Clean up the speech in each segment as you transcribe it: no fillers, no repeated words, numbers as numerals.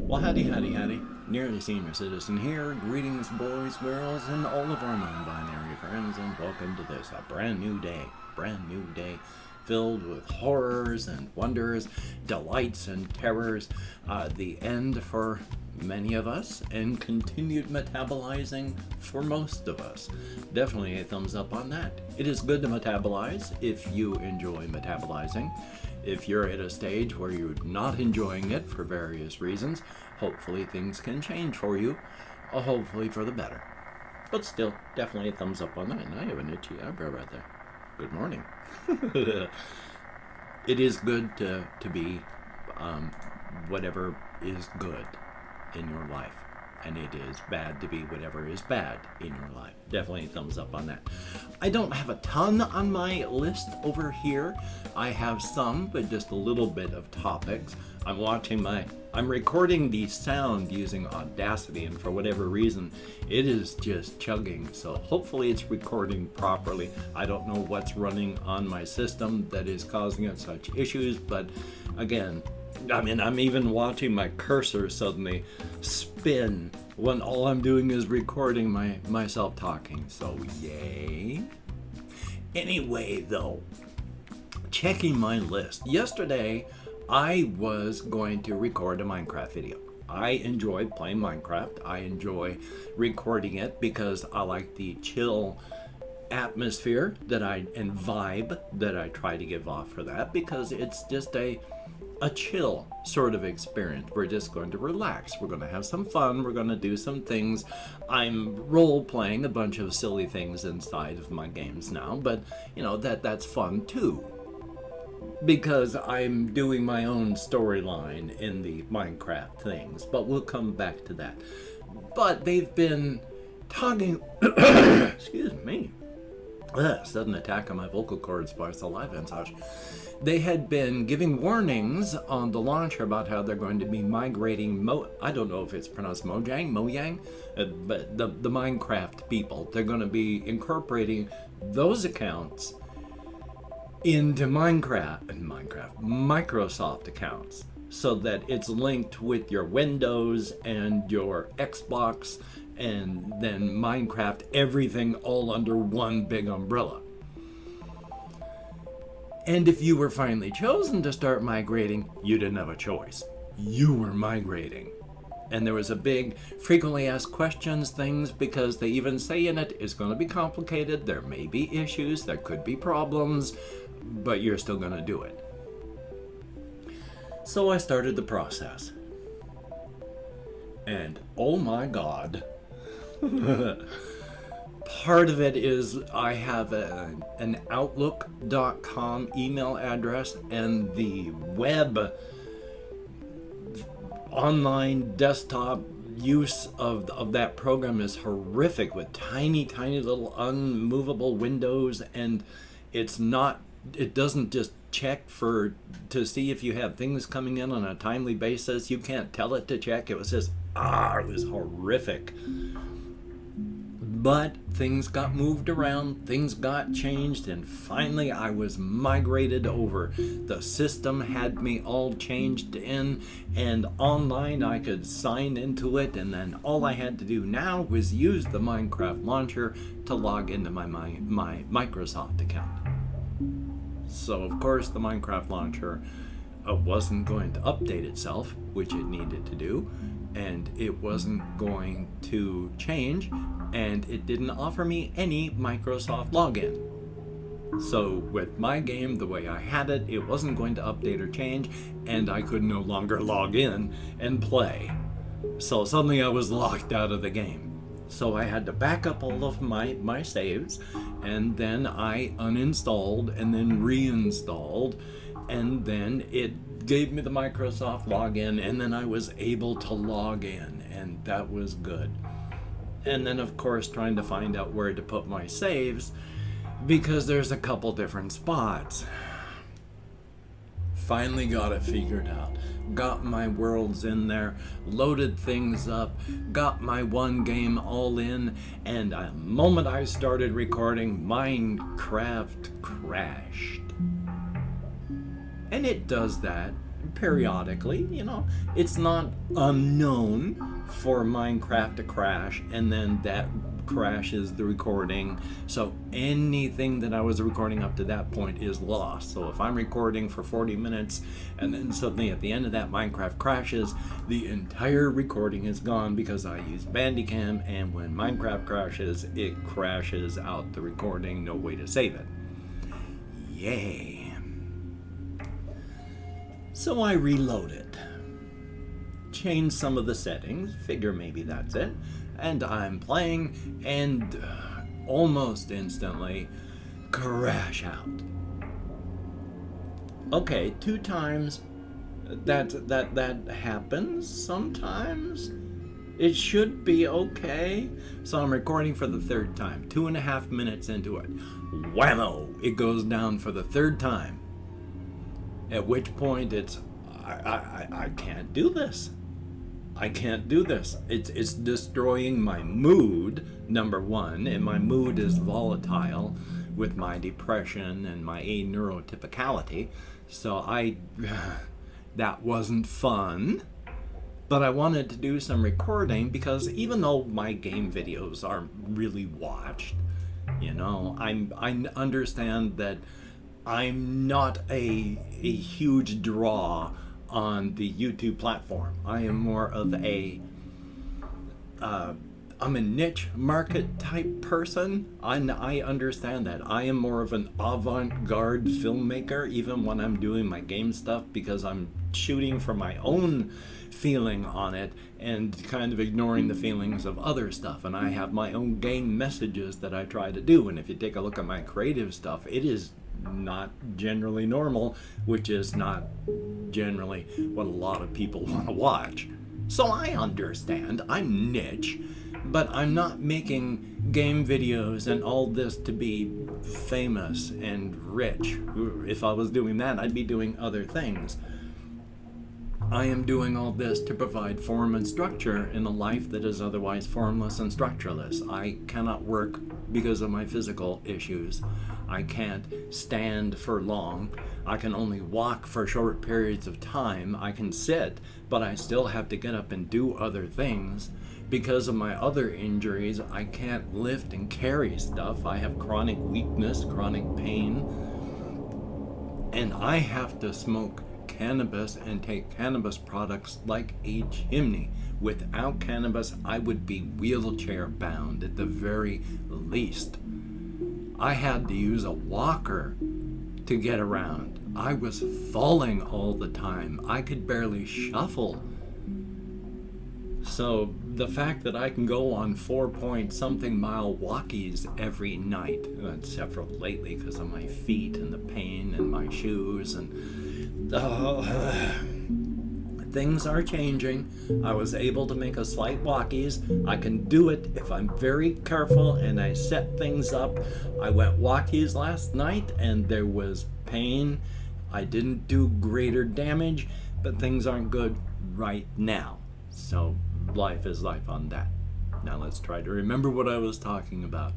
Well, howdy, howdy, howdy. Nearly Senior Citizen here. Greetings, boys, girls, and all of our non-binary friends, and welcome to this, a brand new day, filled with horrors and wonders, delights and terrors, the end for many of us, and continued metabolizing for most of us. Definitely a thumbs up on that. It is good to metabolize if you enjoy metabolizing. If you're at a stage where you're not enjoying it for various reasons, hopefully things can change for you, hopefully for the better. But still, definitely a thumbs up on that. And I have an itchy eyebrow right there. Good morning. It is good to be whatever is good in your life. And it is bad to be whatever is bad in your life. Definitely a thumbs up on that. I don't have a ton on my list over here. I have some, but just a little bit of topics. I'm recording the sound using Audacity, and for whatever reason, it is just chugging. So hopefully it's recording properly. I don't know what's running on my system that is causing it such issues, but again, I'm even watching my cursor suddenly spin when all I'm doing is recording myself talking. So yay. Anyway, though, checking my list. Yesterday, I was going to record a Minecraft video. I enjoy playing Minecraft. I enjoy recording it because I like the chill atmosphere and vibe that I try to give off for that, because it's just a chill sort of experience. We're just going to relax. We're going to have some fun. We're going to do some things. I'm role playing a bunch of silly things inside of my games now, but that's fun too, because I'm doing my own storyline in the Minecraft things, but we'll come back to that. But they've been talking excuse me, sudden attack on my vocal cords by saliva and such. They had been giving warnings on the launcher about how they're going to be migrating I don't know if it's pronounced Mojang, but the Minecraft people, they're going to be incorporating those accounts into Microsoft accounts, so that it's linked with your Windows and your Xbox, and then Minecraft, everything all under one big umbrella. And if you were finally chosen to start migrating, you didn't have a choice. You were migrating. And there was a big frequently asked questions things, because they even say in it, it's going to be complicated, there may be issues, there could be problems, but you're still going to do it. So I started the process. And oh my God, part of it is I have an Outlook.com email address, and the web online desktop use of that program is horrific, with tiny little unmovable windows, and it doesn't just check to see if you have things coming in on a timely basis. You can't tell it to check. It was just it was horrific. But things got moved around, things got changed, and finally I was migrated over. The system had me all changed in, and online I could sign into it, and then all I had to do now was use the Minecraft launcher to log into my Microsoft account. So of course the Minecraft launcher wasn't going to update itself, which it needed to do, and it wasn't going to change, and it didn't offer me any Microsoft login. So with my game the way I had it, it wasn't going to update or change, and I could no longer log in and play. So suddenly I was locked out of the game. So I had to back up all of my saves, and then I uninstalled and then reinstalled, and then it gave me the Microsoft login, and then I was able to log in, and that was good. And then of course trying to find out where to put my saves, because there's a couple different spots. Finally got it figured out. Got my worlds in there, loaded things up, got my one game all in, and the moment I started recording, Minecraft crashed. And it does that periodically, it's not unknown for Minecraft to crash, and then that crashes the recording. So anything that I was recording up to that point is lost. So if I'm recording for 40 minutes and then suddenly at the end of that Minecraft crashes, the entire recording is gone because I use Bandicam, and when Minecraft crashes, it crashes out the recording, no way to save it. Yay. So I reload it, change some of the settings, figure maybe that's it, and I'm playing, and almost instantly crash out. Okay, 2 times that happens sometimes. It should be okay. So I'm recording for the 3rd time, 2.5 minutes into it. Whammo! It goes down for the 3rd time. At which point it's, I can't do this. I can't do this. It's destroying my mood, number one, and my mood is volatile with my depression and my neurotypicality. So that wasn't fun. But I wanted to do some recording because even though my game videos aren't really watched, I understand that I'm not a huge draw on the YouTube platform. I am more of I'm a niche market type person. I understand that. I am more of an avant-garde filmmaker, even when I'm doing my game stuff, because I'm shooting for my own feeling on it and kind of ignoring the feelings of other stuff. And I have my own game messages that I try to do. And if you take a look at my creative stuff, it is not generally normal, which is not generally what a lot of people want to watch. So I understand, I'm niche, but I'm not making game videos and all this to be famous and rich. If I was doing that, I'd be doing other things. I am doing all this to provide form and structure in a life that is otherwise formless and structureless. I cannot work because of my physical issues. I can't stand for long. I can only walk for short periods of time. I can sit, but I still have to get up and do other things. Because of my other injuries, I can't lift and carry stuff. I have chronic weakness, chronic pain, and I have to smoke cannabis and take cannabis products like a chimney. Without cannabis, I would be wheelchair bound at the very least. I had to use a walker to get around. I was falling all the time. I could barely shuffle. So the fact that I can go on 4-point-something mile walkies every night, except for lately because of my feet and the pain and my shoes, and things are changing. I was able to make a slight walkies. I can do it if I'm very careful and I set things up. I went walkies last night and there was pain. I didn't do greater damage, but things aren't good right now. So life is life on that. Now let's try to remember what I was talking about.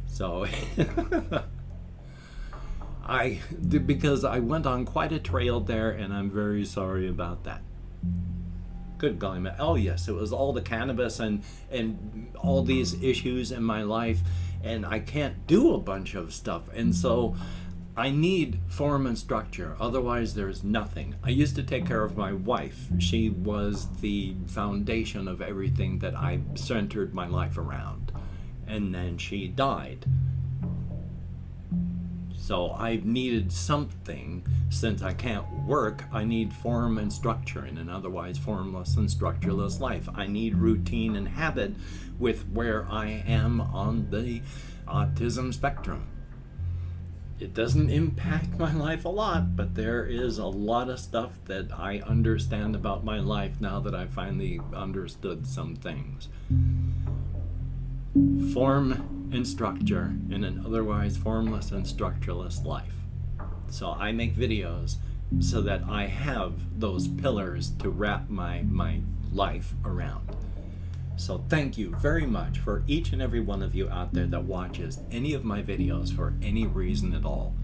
So because I went on quite a trail there, and I'm very sorry about that. Good golly, man. Oh yes, it was all the cannabis and all these issues in my life, and I can't do a bunch of stuff, and so I need form and structure, otherwise there's nothing. I used to take care of my wife. She was the foundation of everything that I centered my life around, and then she died. So I've needed something. Since I can't work, I need form and structure in an otherwise formless and structureless life. I need routine and habit with where I am on the autism spectrum. It doesn't impact my life a lot, but there is a lot of stuff that I understand about my life now that I finally understood some things. Form and structure in an otherwise formless and structureless life. So I make videos so that I have those pillars to wrap my life around. So thank you very much for each and every one of you out there that watches any of my videos for any reason at all.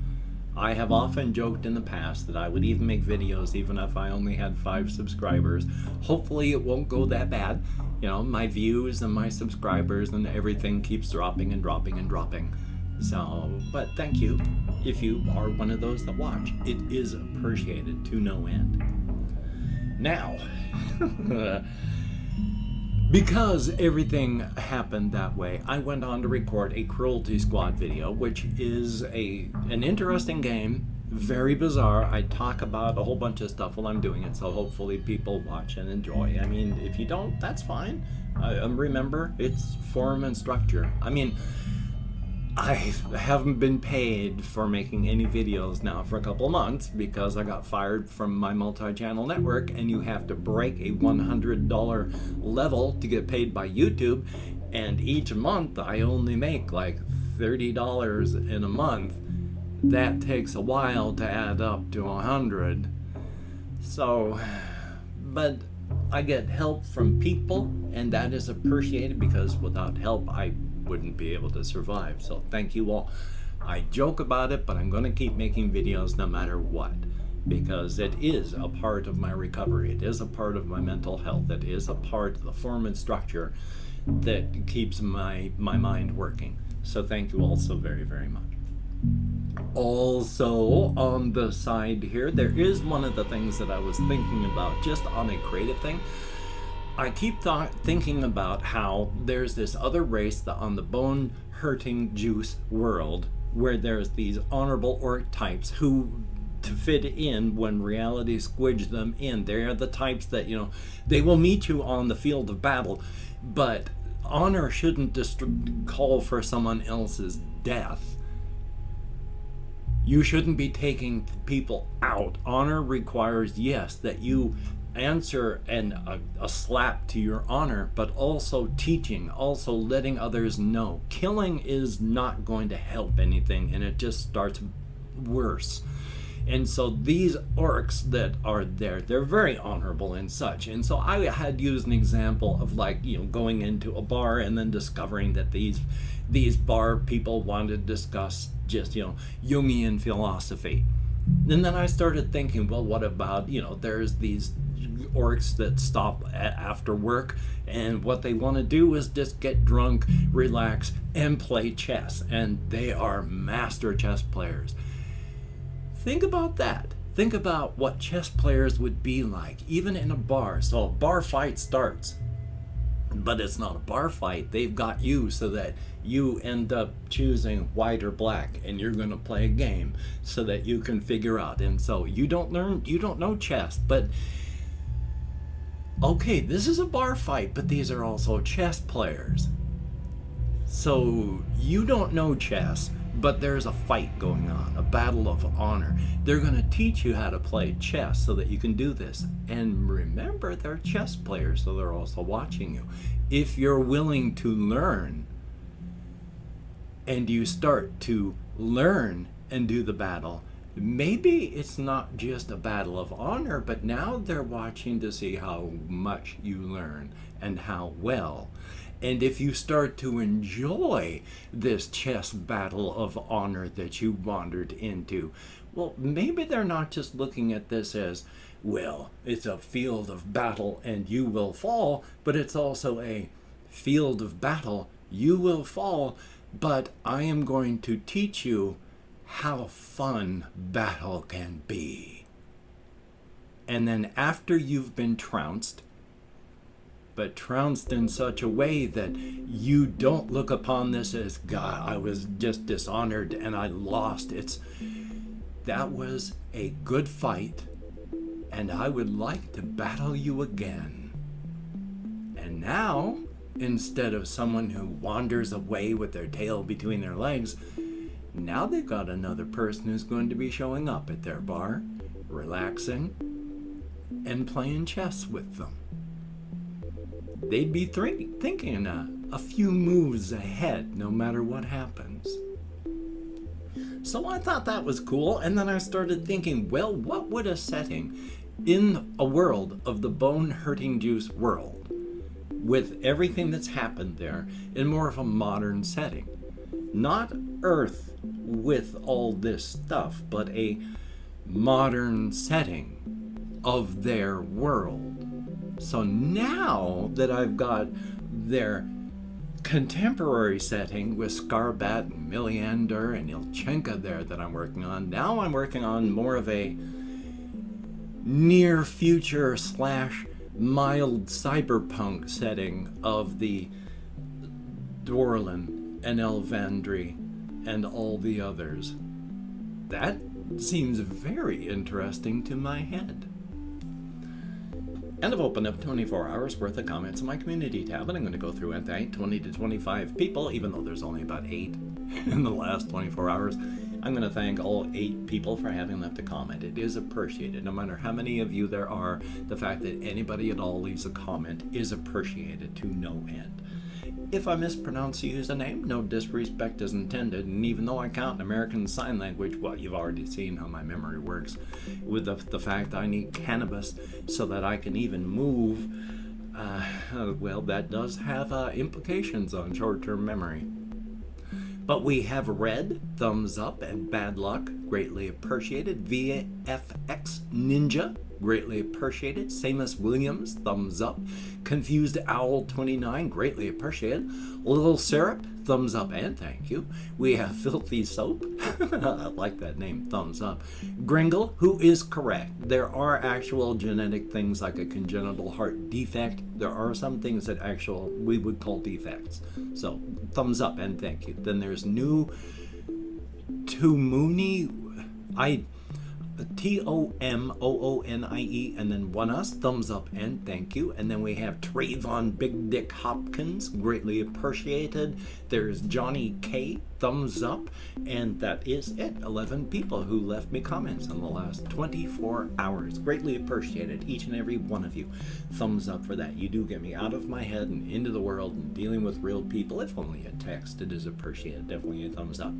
I have often joked in the past that I would even make videos even if I only had 5 subscribers. Hopefully it won't go that bad. You know, my views and my subscribers and everything keeps dropping and dropping and dropping. So, but thank you if you are one of those that watch. It is appreciated to no end. Now, because everything happened that way, I went on to record a Cruelty Squad video, which is an interesting game, very bizarre. I talk about a whole bunch of stuff while I'm doing it, so hopefully people watch and enjoy. I mean, if you don't, that's fine. Remember, it's form and structure. I mean, I haven't been paid for making any videos now for a couple of months because I got fired from my multi-channel network, and you have to break a $100 level to get paid by YouTube, and each month I only make like $30 in a month. That takes a while to add up to 100. So, but I get help from people, and that is appreciated because without help I wouldn't be able to survive. So thank you all. I joke about it, but I'm going to keep making videos no matter what, because it is a part of my recovery. It is a part of my mental health. It is a part of the form and structure that keeps my mind working. So thank you all so very, very much. Also, on the side here, there is one of the things that I was thinking about just on a creative thing. I keep thinking about how there's this other race on the bone hurting juice world where there's these honorable orc types who, to fit in when reality squidges them in, they are the types that, you know, they will meet you on the field of battle, but honor shouldn't call for someone else's death. You shouldn't be taking people out. Honor requires, yes, that you answer and a slap to your honor, but also teaching, also letting others know. Killing is not going to help anything, and it just starts worse. And so these orcs that are there, they're very honorable and such. And so I had used an example of, like, you know, going into a bar and then discovering that these bar people wanted to discuss just, you know, Jungian philosophy. And then I started thinking, well, what about, you know, there's these orcs that stop after work, and what they want to do is just get drunk, relax, and play chess. And they are master chess players. Think about that. Think about what chess players would be like, even in a bar. So a bar fight starts, but it's not a bar fight. They've got you so that you end up choosing white or black, and you're going to play a game so that you can figure out. And so you don't know chess, but okay, this is a bar fight, but these are also chess players. So you don't know chess, but there's a fight going on, a battle of honor. They're going to teach you how to play chess so that you can do this. And remember, they're chess players, so they're also watching you. If you're willing to learn, and you start to learn and do the battle, maybe it's not just a battle of honor, but now they're watching to see how much you learn and how well. And if you start to enjoy this chess battle of honor that you wandered into, well, maybe they're not just looking at this as, well, it's a field of battle and you will fall, but it's also a field of battle, you will fall, but I am going to teach you how fun battle can be. And then after you've been trounced, but trounced in such a way that you don't look upon this as, God, I was just dishonored and I lost. That was a good fight, and I would like to battle you again. And now, instead of someone who wanders away with their tail between their legs, now they've got another person who's going to be showing up at their bar, relaxing, and playing chess with them. They'd be thinking a few moves ahead no matter what happens. So I thought that was cool, and then I started thinking, well, what would a setting in a world of the bone-hurting juice world, with everything that's happened there, in more of a modern setting? not Earth with all this stuff, but a modern setting of their world. So now that I've got their contemporary setting with Scarbat, Milliander, and Ilchenka there that I'm working on, now I'm working on more of a near future / mild cyberpunk setting of the Dwarlin and Elvandri and all the others. That seems very interesting to my head. And I've opened up 24 hours worth of comments in my community tab, and I'm going to go through and thank 20 to 25 people, even though there's only about 8 in the last 24 hours. I'm going to thank all 8 people for having left a comment. It is appreciated. No matter how many of you there are, the fact that anybody at all leaves a comment is appreciated to no end. If I mispronounce the username, no disrespect is intended, and even though I count American Sign Language, well, you've already seen how my memory works, with the fact I need cannabis so that I can even move, well, that does have ninimplications on short-term memory. But we have red, thumbs up, and bad luck, greatly appreciated. VFX Ninja, greatly appreciated. Samus Williams, thumbs up. Confused Owl 29, greatly appreciated. Little Syrup, thumbs up and thank you. We have Filthy Soap, I like that name, thumbs up. Gringle, who is correct. There are actual genetic things like a congenital heart defect. There are some things that we would call defects. So, thumbs up and thank you. Then there's New Tumuni, Tomonie, and then one us, thumbs up and thank you. And then we have Trayvon Big Dick Hopkins, greatly appreciated. There's Johnny K, thumbs up, and that is it. 11 people who left me comments in the last 24 hours. Greatly appreciated, each and every one of you. Thumbs up for that. You do get me out of my head and into the world and dealing with real people. If only a text, it is appreciated. Definitely a thumbs up.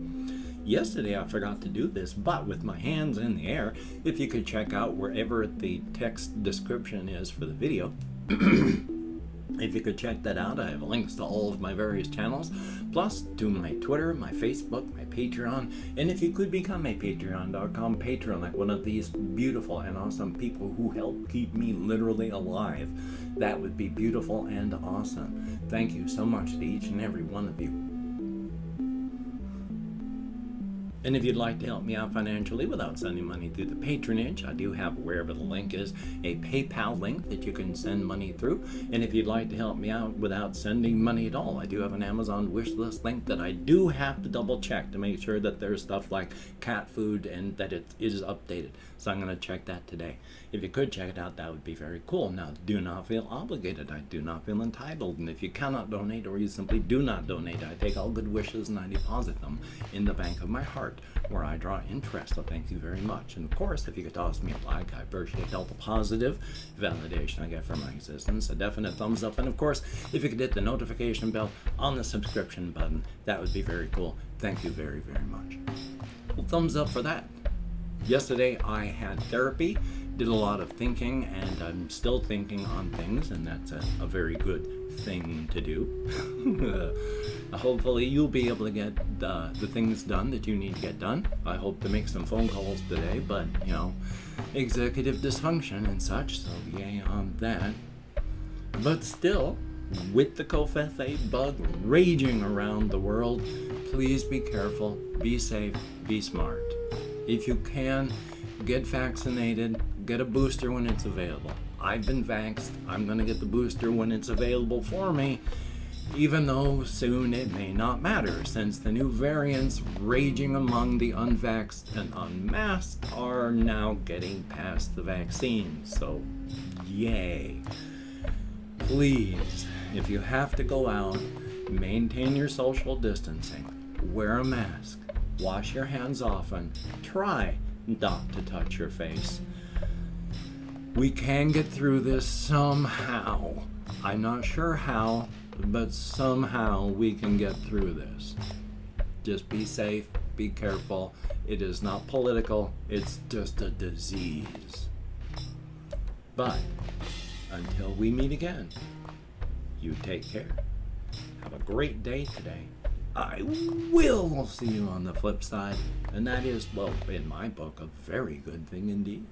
Yesterday I forgot to do this, but with my hands in the air, if you could check out wherever the text description is for the video, if you could check that out, I have links to all of my various channels, plus to my Twitter, my Facebook, my Patreon, and if you could become a patreon.com patron, like one of these beautiful and awesome people who help keep me literally alive, that would be beautiful and awesome. Thank you so much to each and every one of you. And if you'd like to help me out financially without sending money through the patronage, I do have, wherever the link is, a PayPal link that you can send money through. And if you'd like to help me out without sending money at all, I do have an Amazon wishlist link that I do have to double check to make sure that there's stuff like cat food and that it is updated. So I'm going to check that today. If you could check it out, that would be very cool. Now, do not feel obligated. I do not feel entitled. And if you cannot donate or you simply do not donate, I take all good wishes and I deposit them in the bank of my heart, where I draw interest. So thank you very much. And of course, if you could toss me a like, I appreciate all the positive validation I get from my existence. A definite thumbs up. And of course, if you could hit the notification bell on the subscription button, that would be very cool. Thank you very, very much. Well, thumbs up for that. Yesterday I had therapy, did a lot of thinking, and I'm still thinking on things, and that's a very good thing to do. Hopefully you'll be able to get the things done that you need to get done. I hope to make some phone calls today, but you know, executive dysfunction and such, so yay on that. But still, with the Kofefe bug raging around the world, please be careful, be safe, be smart. If you can, get vaccinated, get a booster when it's available. I've been vaxxed. I'm going to get the booster when it's available for me, even though soon it may not matter, since the new variants raging among the unvaxxed and unmasked are now getting past the vaccine. So, yay. Please, if you have to go out, maintain your social distancing, wear a mask, wash your hands often, try not to touch your face. We can get through this somehow. I'm not sure how, but somehow we can get through this. Just be safe, be careful. It is not political, it's just a disease. But until we meet again, you take care. Have a great day today. I will see you on the flip side. And that is, well, in my book, a very good thing indeed.